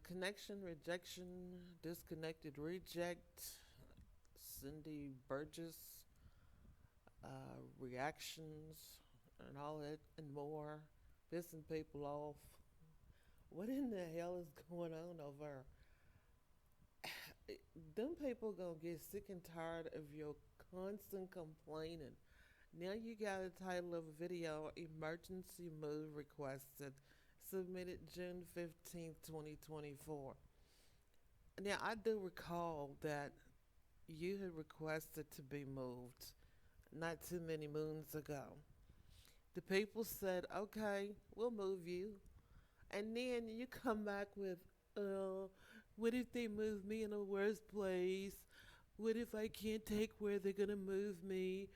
Connection, rejection, disconnected, reject, Cyndy Burgess, reactions, and all that and more, pissing people off. What in the hell is going on over? Them people gonna get sick and tired of your constant complaining. Now you got a title of a video, Emergency Move Requested, submitted June 15th, 2024. Now I do recall that you had requested to be moved not too many moons ago. The people said, okay, we'll move you. And then you come back with, uh, what if they move me in a worse place? What if I can't take where they're gonna move me?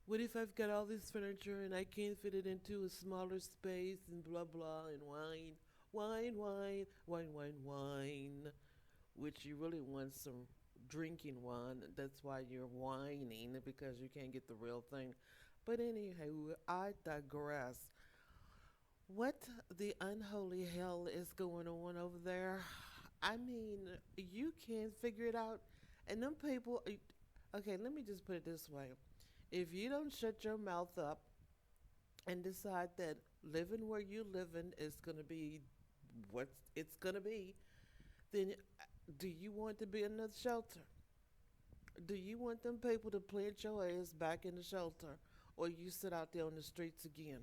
What if I've got all this furniture and I can't fit it into a smaller space and blah blah and whine, whine, whine, whine, whine, whine, which you really want some drinking wine. That's why you're whining because you can't get the real thing. But anywho, I digress. What the unholy hell is going on over there? I mean, you can't figure it out. And them people, okay, let me just put it this way. If you don't shut your mouth up and decide that living where you living is going to be what it's going to be, then do you want to be in the shelter? Do you want them people to plant your ass back in the shelter or you sit out there on the streets again?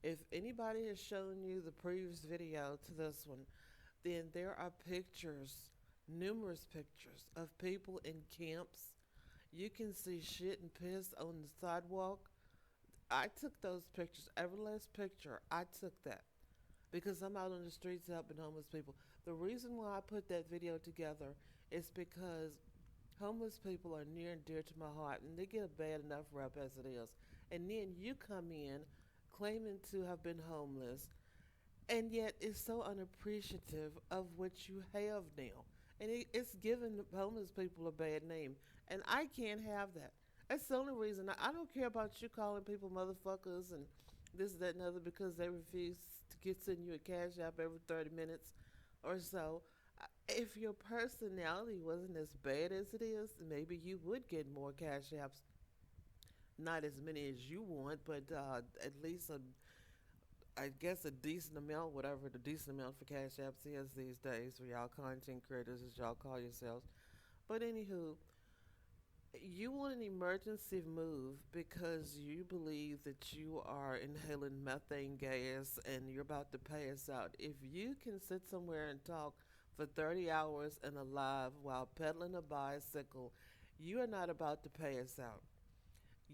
If anybody has shown you the previous video to this one, then there are pictures, numerous pictures of people in camps. You can see shit and piss on the sidewalk. I took those pictures, every last picture, I took that because I'm out on the streets helping homeless people. The reason why I put that video together is because homeless people are near and dear to my heart and they get a bad enough rep as it is. And then you come in claiming to have been homeless and yet it's so unappreciative of what you have now. And it's giving homeless people a bad name. And I can't have that. That's the only reason. I don't care about you calling people motherfuckers and this, that, and other because they refuse to get send you a cash app every 30 minutes or so. If your personality wasn't as bad as it is, maybe you would get more cash apps. Not as many as you want, but at least I guess a decent amount, whatever the decent amount for cash apps is these days for y'all content creators, as y'all call yourselves. But anywho, you want an emergency move because you believe that you are inhaling methane gas and you're about to pass out. If you can sit somewhere and talk for 30 hours and alive while pedaling a bicycle, you are not about to pass out.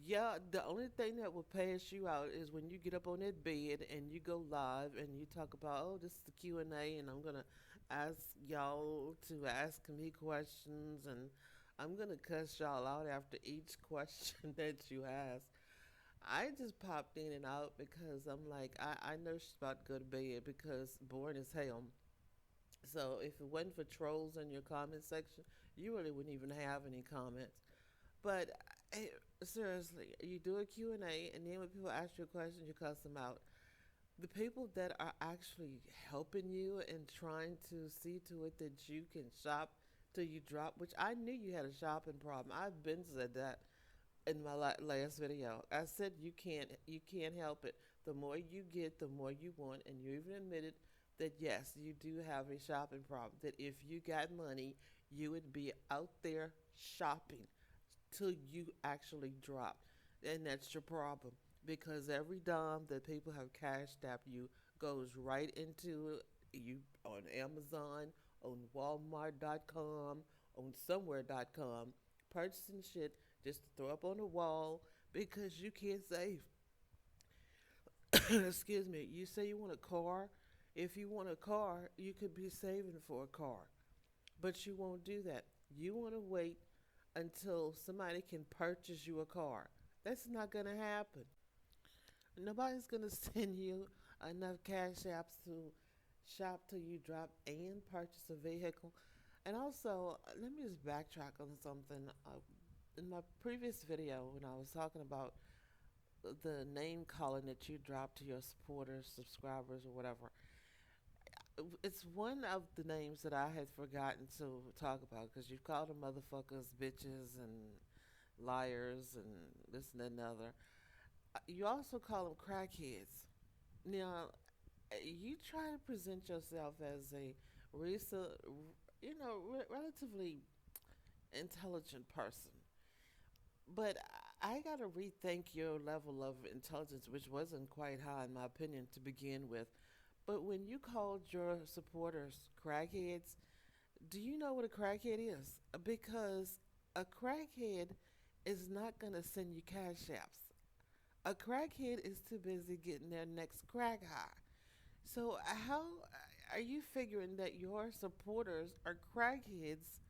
Yeah, the only thing that will pass you out is when you get up on that bed and you go live and you talk about, oh, this is the Q&A and I'm going to ask y'all to ask me questions and I'm going to cuss y'all out after each question that you ask. I just popped in and out because I'm like, I know she's about to go to bed because boring as hell. So if it wasn't for trolls in your comment section, you really wouldn't even have any comments. But eh, seriously, you do a Q and then when people ask you a question, you cuss them out. The people that are actually helping you and trying to see to it that you can shop till you drop, which I knew you had a shopping problem. I've been said that in my last video. I said you can't help it. The more you get, the more you want, and you even admitted that yes, you do have a shopping problem. That if you got money, you would be out there shopping till you actually drop. And that's your problem because every dime that people have cashed out you goes right into you on Amazon, on Walmart.com, on somewhere.com, purchasing shit just to throw up on the wall because you can't save. Excuse me. You say you want a car. If you want a car, you could be saving for a car, but you won't do that. You want to wait until somebody can purchase you a car. That's not going to happen. Nobody's going to send you enough cash apps to shop till you drop and purchase a vehicle. And also, let me just backtrack on something. In my previous video, when I was talking about the name calling that you drop to your supporters, subscribers, or whatever, it's one of the names that I had forgotten to talk about because you've called them motherfuckers bitches and liars and this and that and other. You also call them crackheads. Now, you try to present yourself as a recent, relatively intelligent person, but I got to rethink your level of intelligence, which wasn't quite high in my opinion to begin with. But when you called your supporters crackheads, do you know what a crackhead is? Because a crackhead is not going to send you cash apps. A crackhead is too busy getting their next crack high. So, how are you figuring that your supporters are crackheads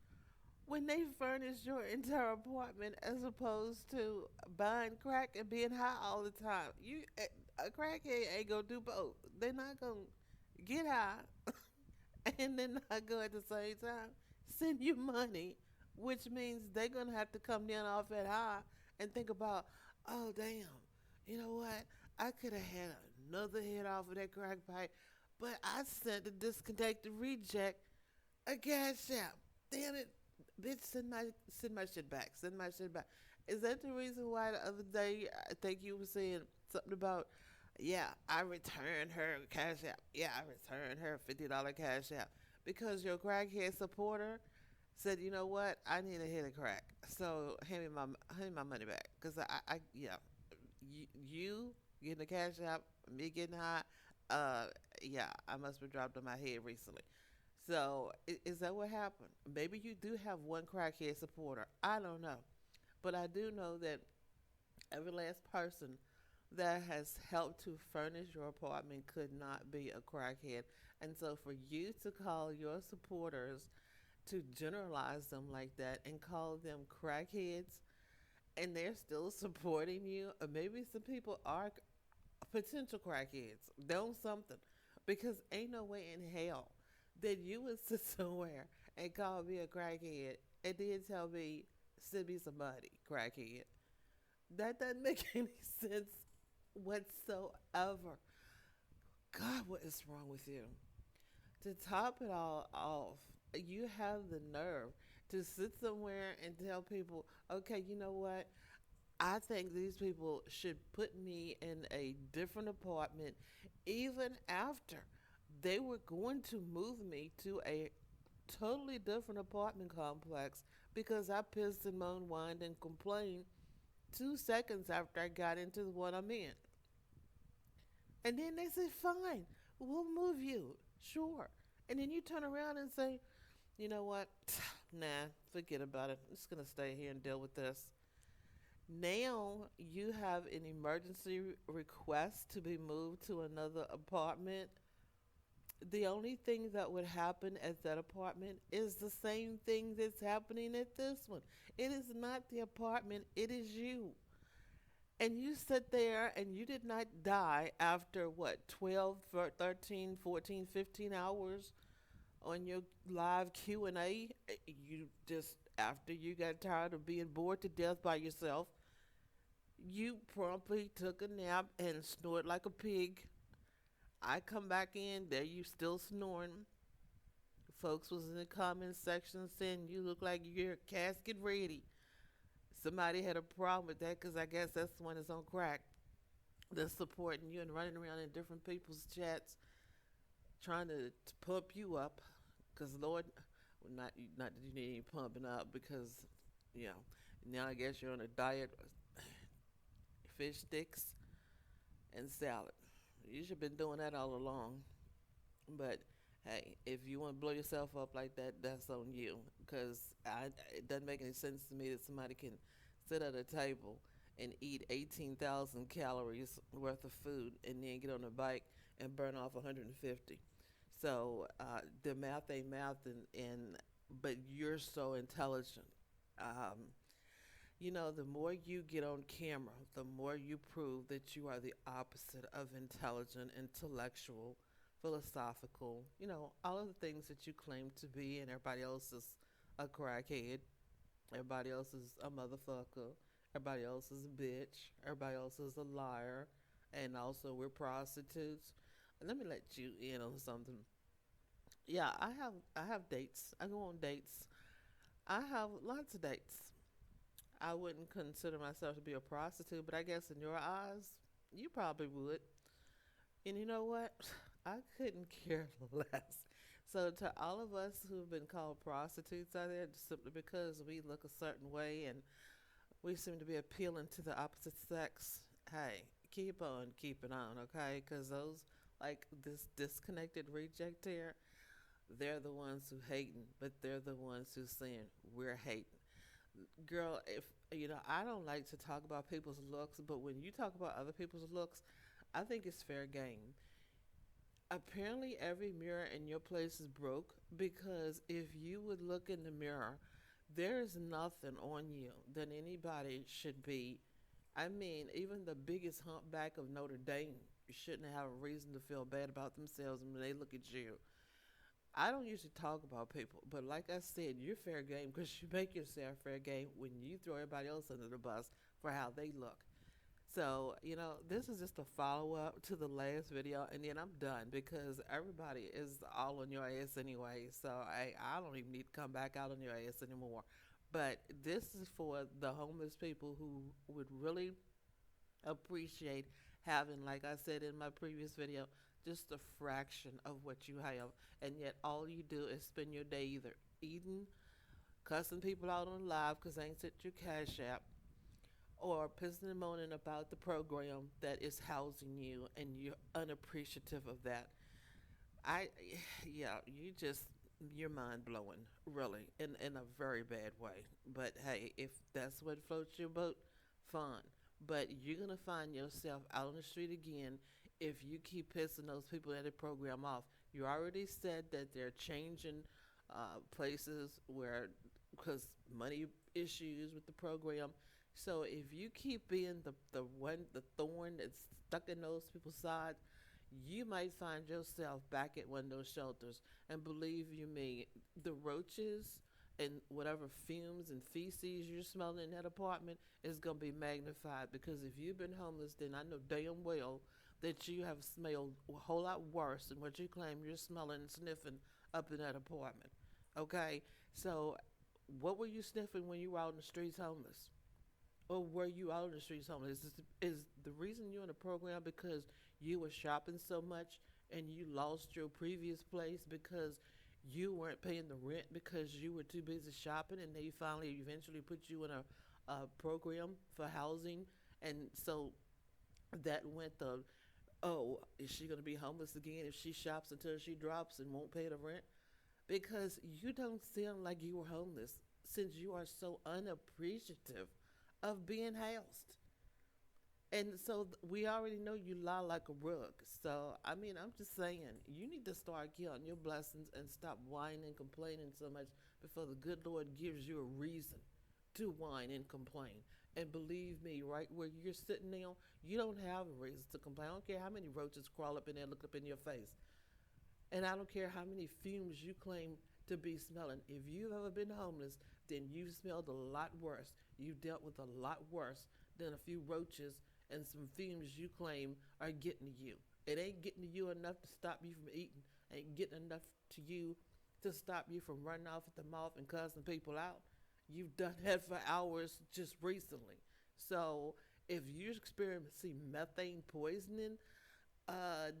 when they furnish your entire apartment as opposed to buying crack and being high all the time? A crackhead ain't gonna do both. They're not gonna get high and then not go at the same time send you money, which means they're gonna have to come down off that high and think about, oh damn, you know what? I could have had another hit off of that crack pipe, but I sent a disconnected reject a cash app. Damn it, bitch, send my shit back. Send my shit back. Is that the reason why the other day I think you were saying something about, yeah, I returned her cash app. Yeah, I returned her $50 cash app because your crackhead supporter said, you know what, I need a hit of crack, so hand me my money back because yeah, you getting the cash app, me getting high, uh, yeah, I must have dropped on my head recently. So is that what happened? Maybe you do have one crackhead supporter. I don't know, but I do know that every last person that has helped to furnish your apartment could not be a crackhead. And so for you to call your supporters, to generalize them like that and call them crackheads, and they're still supporting you, or maybe some people are potential crackheads, don't something, because ain't no way in hell that you would sit somewhere and call me a crackhead and then tell me send me some money, crackhead. That doesn't make any sense whatsoever. God, what is wrong with you? To top it all off, you have the nerve to sit somewhere and tell people, okay, you know what? I think these people should put me in a different apartment even after they were going to move me to a totally different apartment complex because I pissed and moaned, whined, and complained 2 seconds after I got into the one I'm in. And then they say, fine, we'll move you. Sure. And then you turn around and say, you know what? Nah, forget about it. I'm just going to stay here and deal with this. Now you have an emergency request to be moved to another apartment. The only thing that would happen at that apartment is the same thing that's happening at this one. It is not the apartment, it is you. And you sit there and you did not die after what, 12, 13, 14, 15 hours on your live Q&A. You just, after you got tired of being bored to death by yourself, you promptly took a nap and snored like a pig. I come back in, there you still snoring. Folks was in the comment section saying you look like your casket ready. Somebody had a problem with that because I guess that's the one that's on crack. That's supporting you and running around in different people's chats trying to pump you up. Because Lord, well, not that you need any pumping up because, you know, now I guess you're on a diet, fish sticks and salad. You should have been doing that all along. But hey, if you want to blow yourself up like that, that's on you. Because it doesn't make any sense to me that somebody can sit at a table and eat 18,000 calories worth of food and then get on a bike and burn off 150. So the math ain't math, and but you're so intelligent. Um, the more you get on camera, the more you prove that you are the opposite of intelligent, intellectual, philosophical, all of the things that you claim to be, and everybody else is a crackhead, everybody else is a motherfucker, everybody else is a bitch, everybody else is a liar, and also we're prostitutes. Let me let you in on something. Yeah, I have dates. I go on dates. I have lots of dates. I wouldn't consider myself to be a prostitute, but I guess in your eyes, you probably would. And you know what? I couldn't care less. So to all of us who've been called prostitutes out there, just simply because we look a certain way and we seem to be appealing to the opposite sex, hey, keep on keeping on, okay? Because those, like this disconnected reject here, they're the ones who hating, but they're the ones who saying we're hating. Girl, if I don't like to talk about people's looks, but when you talk about other people's looks, I think it's fair game. Apparently, every mirror in your place is broke because if you would look in the mirror, there is nothing on you that anybody should be. I mean, even the biggest humpback of Notre Dame shouldn't have a reason to feel bad about themselves when they look at you. I don't usually talk about people, but like I said, you're fair game because you make yourself fair game when you throw everybody else under the bus for how they look. So, this is just a follow up to the last video, and then I'm done because everybody is all on your ass anyway. So, I don't even need to come back out on your ass anymore. But this is for the homeless people who would really appreciate having, like I said in my previous video, just a fraction of what you have. And yet, all you do is spend your day either eating, cussing people out on live because they ain't sent your cash app, or pissing and moaning about the program that is housing you and you're unappreciative of that. I, yeah, you're mind blowing, really, in a very bad way. But hey, if that's what floats your boat, fine. But you're going to find yourself out on the street again if you keep pissing those people at the program off. You already said that they're changing places where, because money issues with the program. So if you keep being the thorn that's stuck in those people's sides, you might find yourself back at one of those shelters. And believe you me, the roaches and whatever fumes and feces you're smelling in that apartment is going to be magnified because if you've been homeless, then I know damn well that you have smelled a whole lot worse than what you claim you're smelling and sniffing up in that apartment. Okay? So, what were you sniffing when you were out in the streets homeless? Or were you out in the streets homeless? Is the reason you're in the program because you were shopping so much and you lost your previous place because you weren't paying the rent because you were too busy shopping and they finally eventually put you in a program for housing, and so that went the, oh, is she going to be homeless again if she shops until she drops and won't pay the rent? Because you don't sound like you were homeless since you are so unappreciative of being housed. And so we already know you lie like a rug. So, I mean, I'm just saying, you need to start counting your blessings and stop whining and complaining so much before the good Lord gives you a reason to whine and complain. And believe me, right where you're sitting now, you don't have a reason to complain. I don't care how many roaches crawl up in there and look up in your face. And I don't care how many fumes you claim to be smelling. If you've ever been homeless, then you've smelled a lot worse. You've dealt with a lot worse than a few roaches and some fumes you claim are getting to you. It ain't getting to you enough to stop you from eating. Ain't getting enough to you to stop you from running off at the mouth and cussing people out. You've done that for hours just recently. So if you're experiencing methane poisoning, uh,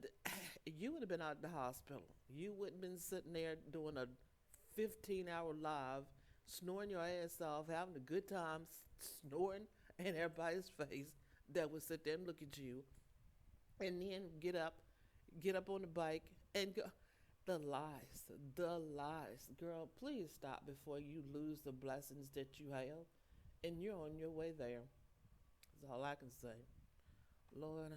you would have been out of the hospital. You wouldn't have been sitting there doing a 15-hour live, snoring your ass off, having a good time, snoring in everybody's face that would sit there and look at you, and then get up on the bike and go. The lies. Girl, please stop before you lose the blessings that you have, and you're on your way there. That's all I can say. Lord,